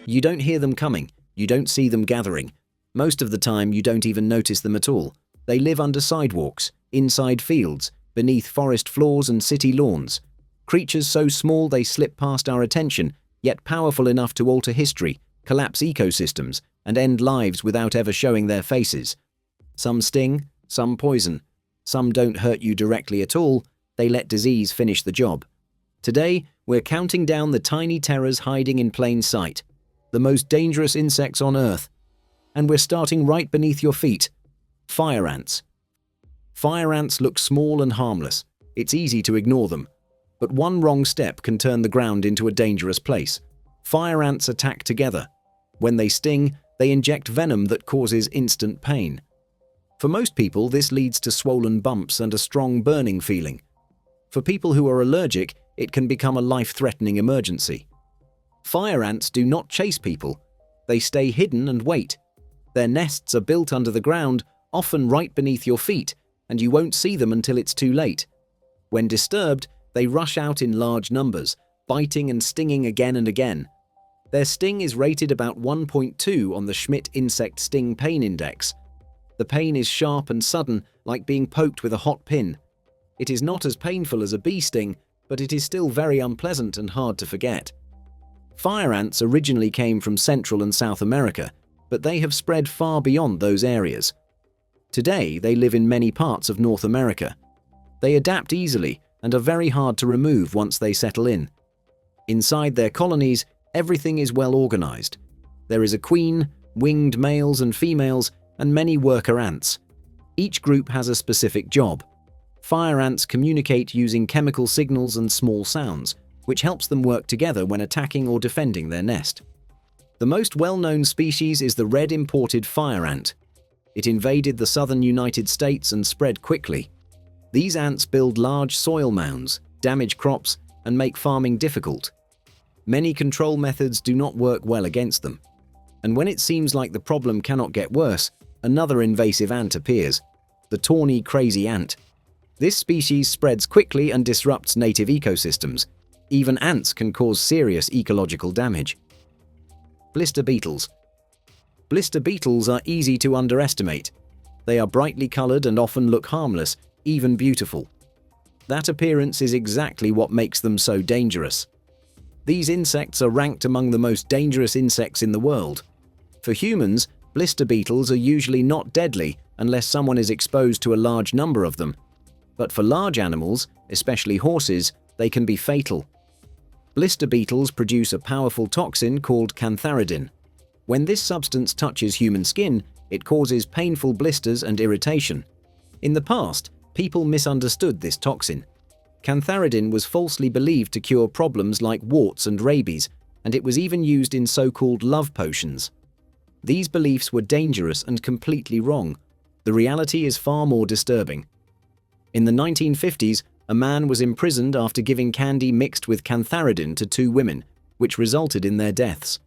You don't hear them coming, you don't see them gathering. Most of the time, you don't even notice them at all. They live under sidewalks, inside fields, beneath forest floors and city lawns. Creatures so small they slip past our attention, yet powerful enough to alter history, collapse ecosystems, and end lives without ever showing their faces. Some sting, some poison. Some don't hurt you directly at all, they let disease finish the job. Today, we're counting down the tiny terrors hiding in plain sight, the most dangerous insects on Earth. And we're starting right beneath your feet. Fire ants. Fire ants look small and harmless. It's easy to ignore them. But one wrong step can turn the ground into a dangerous place. Fire ants attack together. When they sting, they inject venom that causes instant pain. For most people, this leads to swollen bumps and a strong burning feeling. For people who are allergic, it can become a life-threatening emergency. Fire ants do not chase people. They stay hidden and wait. Their nests are built under the ground, often right beneath your feet, and you won't see them until it's too late. When disturbed, they rush out in large numbers, biting and stinging again and again. Their sting is rated about 1.2 on the Schmidt Insect Sting Pain Index. The pain is sharp and sudden, like being poked with a hot pin. It is not as painful as a bee sting, but it is still very unpleasant and hard to forget. Fire ants originally came from Central and South America, but they have spread far beyond those areas. Today, they live in many parts of North America. They adapt easily and are very hard to remove once they settle in. Inside their colonies, everything is well organized. There is a queen, winged males and females, and many worker ants. Each group has a specific job. Fire ants communicate using chemical signals and small sounds, which helps them work together when attacking or defending their nest. The most well-known species is the red imported fire ant. It invaded the southern United States and spread quickly. These ants build large soil mounds, damage crops, and make farming difficult. Many control methods do not work well against them. And when it seems like the problem cannot get worse, another invasive ant appears, the tawny crazy ant. This species spreads quickly and disrupts native ecosystems. Even ants can cause serious ecological damage. Blister beetles. Blister beetles are easy to underestimate. They are brightly colored and often look harmless, even beautiful. That appearance is exactly what makes them so dangerous. These insects are ranked among the most dangerous insects in the world. For humans, blister beetles are usually not deadly unless someone is exposed to a large number of them. But for large animals, especially horses, they can be fatal. Blister beetles produce a powerful toxin called cantharidin. When this substance touches human skin, it causes painful blisters and irritation. In the past, people misunderstood this toxin. Cantharidin was falsely believed to cure problems like warts and rabies, and it was even used in so-called love potions. These beliefs were dangerous and completely wrong. The reality is far more disturbing. In the 1950s, a man was imprisoned after giving candy mixed with cantharidin to 2 women, which resulted in their deaths.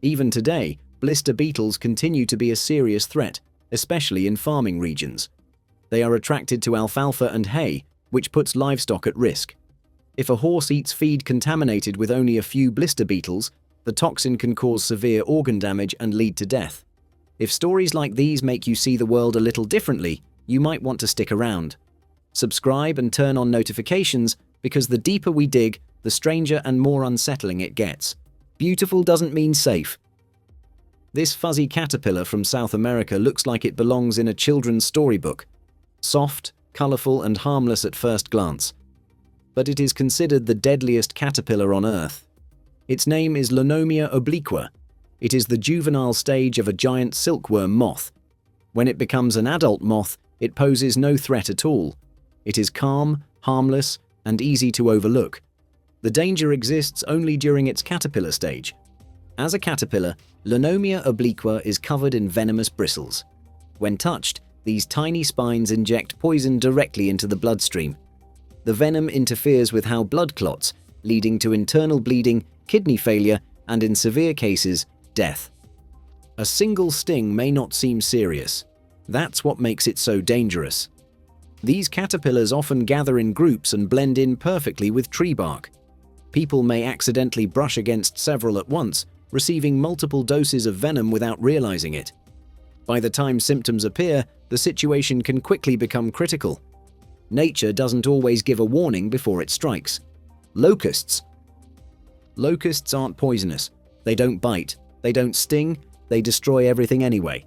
Even today, blister beetles continue to be a serious threat, especially in farming regions. They are attracted to alfalfa and hay, which puts livestock at risk. If a horse eats feed contaminated with only a few blister beetles, the toxin can cause severe organ damage and lead to death. If stories like these make you see the world a little differently, you might want to stick around. Subscribe and turn on notifications, because the deeper we dig, the stranger and more unsettling it gets. Beautiful doesn't mean safe. This fuzzy caterpillar from South America looks like it belongs in a children's storybook. Soft, colorful, and harmless at first glance. But it is considered the deadliest caterpillar on Earth. Its name is Lonomia obliqua. It is the juvenile stage of a giant silkworm moth. When it becomes an adult moth, it poses no threat at all. It is calm, harmless, and easy to overlook. The danger exists only during its caterpillar stage. As a caterpillar, Lonomia obliqua is covered in venomous bristles. When touched, these tiny spines inject poison directly into the bloodstream. The venom interferes with how blood clots, leading to internal bleeding, kidney failure, and in severe cases, death. A single sting may not seem serious. That's what makes it so dangerous. These caterpillars often gather in groups and blend in perfectly with tree bark. People may accidentally brush against several at once, receiving multiple doses of venom without realizing it. By the time symptoms appear, the situation can quickly become critical. Nature doesn't always give a warning before it strikes. Locusts. Locusts aren't poisonous. They don't bite. They don't sting. They destroy everything anyway.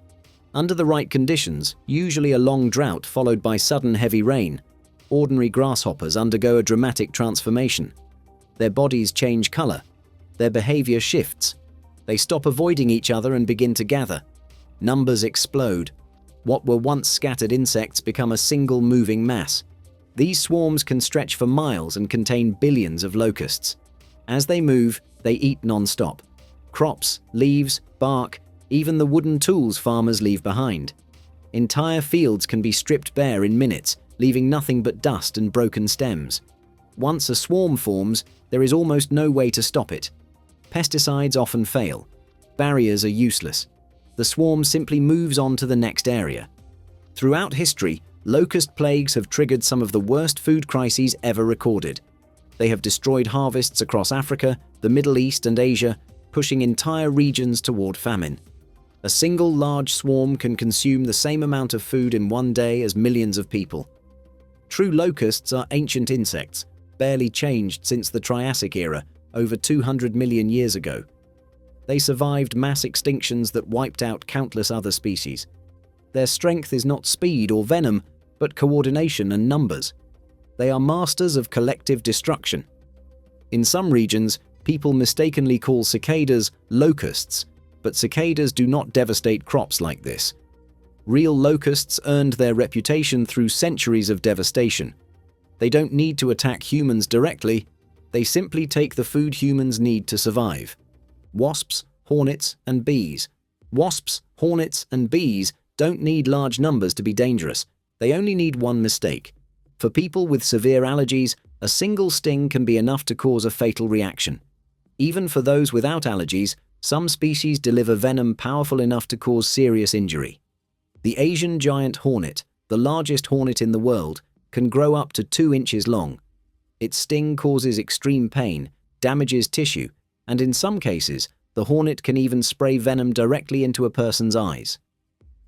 Under the right conditions, usually a long drought followed by sudden heavy rain, ordinary grasshoppers undergo a dramatic transformation. Their bodies change color. Their behavior shifts. They stop avoiding each other and begin to gather. Numbers explode. What were once scattered insects become a single moving mass. These swarms can stretch for miles and contain billions of locusts. As they move, they eat non-stop. Crops, leaves, bark, even the wooden tools farmers leave behind. Entire fields can be stripped bare in minutes, leaving nothing but dust and broken stems. Once a swarm forms, there is almost no way to stop it. Pesticides often fail. Barriers are useless. The swarm simply moves on to the next area. Throughout history, locust plagues have triggered some of the worst food crises ever recorded. They have destroyed harvests across Africa, the Middle East, and Asia, pushing entire regions toward famine. A single large swarm can consume the same amount of food in one day as millions of people. True locusts are ancient insects, barely changed since the Triassic era, over 200 million years ago. They survived mass extinctions that wiped out countless other species. Their strength is not speed or venom, but coordination and numbers. They are masters of collective destruction. In some regions, people mistakenly call cicadas locusts, but cicadas do not devastate crops like this. Real locusts earned their reputation through centuries of devastation. They don't need to attack humans directly, they simply take the food humans need to survive. Wasps, hornets, and bees. Wasps, hornets, and bees don't need large numbers to be dangerous. They only need one mistake. For people with severe allergies, a single sting can be enough to cause a fatal reaction. Even for those without allergies, some species deliver venom powerful enough to cause serious injury. The Asian giant hornet, the largest hornet in the world, can grow up to 2 inches long. Its sting causes extreme pain, damages tissue, and in some cases, the hornet can even spray venom directly into a person's eyes.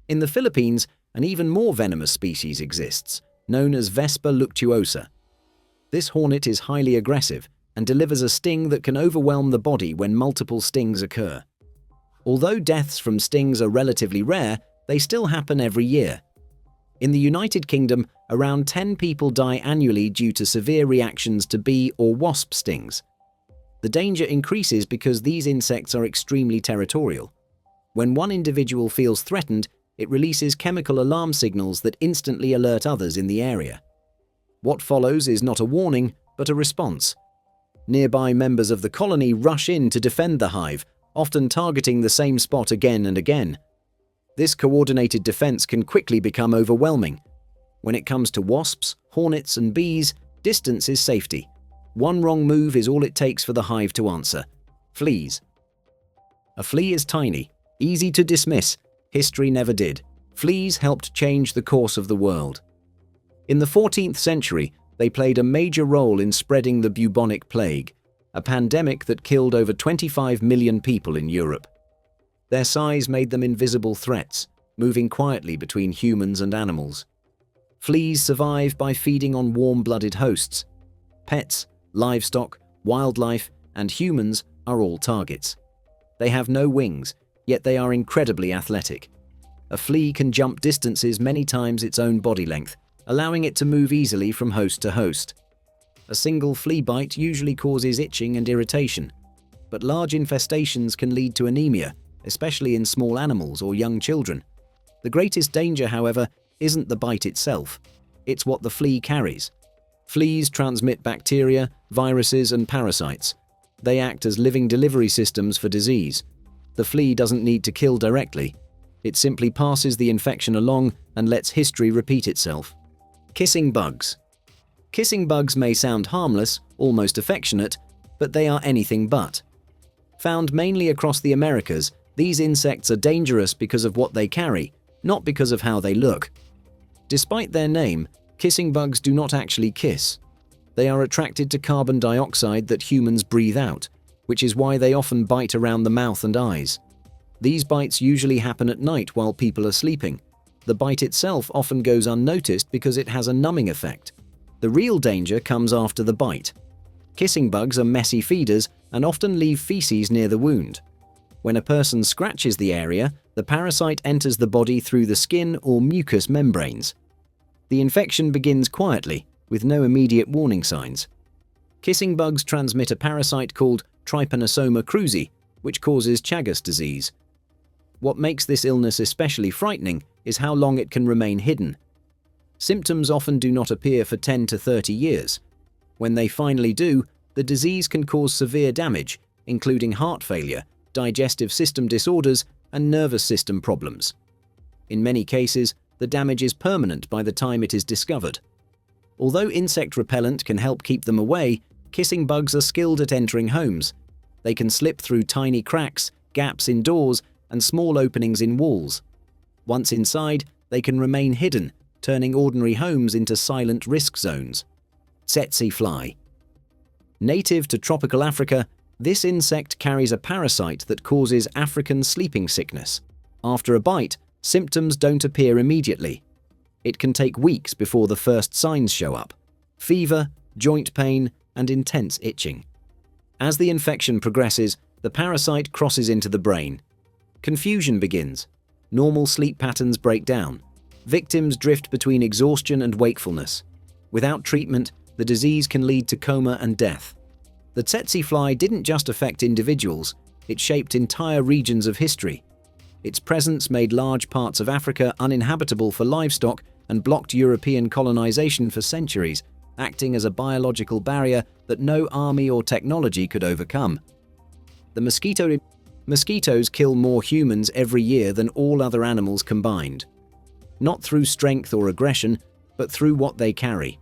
In the Philippines, an even more venomous species exists, known as Vespa luctuosa. This hornet is highly aggressive and delivers a sting that can overwhelm the body when multiple stings occur. Although deaths from stings are relatively rare, they still happen every year. In the United Kingdom, around 10 people die annually due to severe reactions to bee or wasp stings. The danger increases because these insects are extremely territorial. When one individual feels threatened, it releases chemical alarm signals that instantly alert others in the area. What follows is not a warning, but a response. Nearby members of the colony rush in to defend the hive, often targeting the same spot again and again. This coordinated defense can quickly become overwhelming. When it comes to wasps, hornets, and bees, distance is safety. One wrong move is all it takes for the hive to answer. Fleas. A flea is tiny, easy to dismiss. History never did. Fleas helped change the course of the world. In the 14th century, they played a major role in spreading the bubonic plague, a pandemic that killed over 25 million people in Europe. Their size made them invisible threats, moving quietly between humans and animals. Fleas survive by feeding on warm-blooded hosts. Pets, livestock, wildlife, and humans are all targets. They have no wings, yet they are incredibly athletic. A flea can jump distances many times its own body length, allowing it to move easily from host to host. A single flea bite usually causes itching and irritation, but large infestations can lead to anemia, especially in small animals or young children. The greatest danger, however, isn't the bite itself. It's what the flea carries. Fleas transmit bacteria, viruses, and parasites. They act as living delivery systems for disease. The flea doesn't need to kill directly. It simply passes the infection along and lets history repeat itself. Kissing bugs. Kissing bugs may sound harmless, almost affectionate, but they are anything but. Found mainly across the Americas, these insects are dangerous because of what they carry, not because of how they look. Despite their name, kissing bugs do not actually kiss. They are attracted to carbon dioxide that humans breathe out, which is why they often bite around the mouth and eyes. These bites usually happen at night while people are sleeping. The bite itself often goes unnoticed because it has a numbing effect. The real danger comes after the bite. Kissing bugs are messy feeders and often leave feces near the wound. When a person scratches the area, the parasite enters the body through the skin or mucous membranes. The infection begins quietly, with no immediate warning signs. Kissing bugs transmit a parasite called Trypanosoma cruzi, which causes Chagas disease. What makes this illness especially frightening is how long it can remain hidden. Symptoms often do not appear for 10 to 30 years. When they finally do, the disease can cause severe damage, including heart failure, digestive system disorders, and nervous system problems. In many cases, the damage is permanent by the time it is discovered. Although insect repellent can help keep them away, kissing bugs are skilled at entering homes. They can slip through tiny cracks, gaps in doors, and small openings in walls. Once inside, they can remain hidden, turning ordinary homes into silent risk zones. Tsetse fly. Native to tropical Africa, this insect carries a parasite that causes African sleeping sickness. After a bite, symptoms don't appear immediately. It can take weeks before the first signs show up: fever, joint pain, and intense itching. As the infection progresses, the parasite crosses into the brain. Confusion begins. Normal sleep patterns break down. Victims drift between exhaustion and wakefulness. Without treatment, the disease can lead to coma and death. The tsetse fly didn't just affect individuals, it shaped entire regions of history. Its presence made large parts of Africa uninhabitable for livestock and blocked European colonization for centuries, acting as a biological barrier that no army or technology could overcome. The mosquitoes kill more humans every year than all other animals combined. Not through strength or aggression, but through what they carry.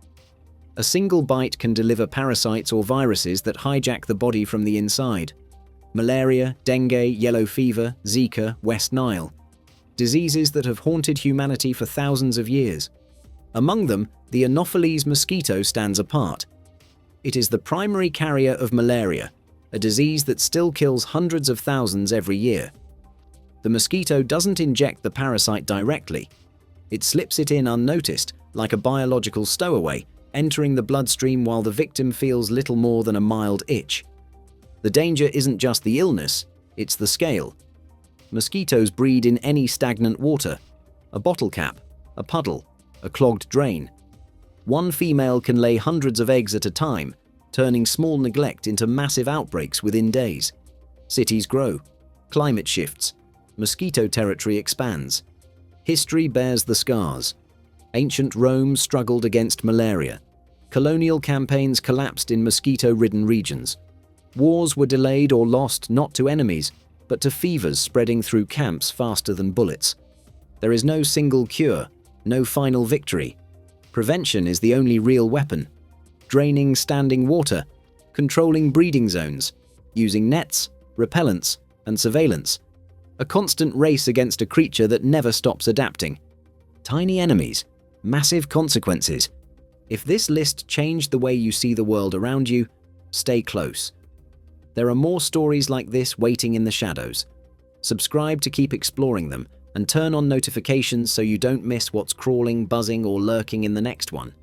A single bite can deliver parasites or viruses that hijack the body from the inside. Malaria, dengue, yellow fever, Zika, West Nile. Diseases that have haunted humanity for thousands of years. Among them, the Anopheles mosquito stands apart. It is the primary carrier of malaria, a disease that still kills hundreds of thousands every year. The mosquito doesn't inject the parasite directly. It slips it in unnoticed, like a biological stowaway, entering the bloodstream while the victim feels little more than a mild itch. The danger isn't just the illness, it's the scale. Mosquitoes breed in any stagnant water, a bottle cap, a puddle, a clogged drain. One female can lay hundreds of eggs at a time, turning small neglect into massive outbreaks within days. Cities grow, climate shifts, mosquito territory expands. History bears the scars. Ancient Rome struggled against malaria. Colonial campaigns collapsed in mosquito-ridden regions. Wars were delayed or lost not to enemies, but to fevers spreading through camps faster than bullets. There is no single cure, no final victory. Prevention is the only real weapon. Draining standing water, controlling breeding zones, using nets, repellents, and surveillance. A constant race against a creature that never stops adapting. Tiny enemies, massive consequences. If this list changed the way you see the world around you, stay close. There are more stories like this waiting in the shadows. Subscribe to keep exploring them, and turn on notifications so you don't miss what's crawling, buzzing, or lurking in the next one.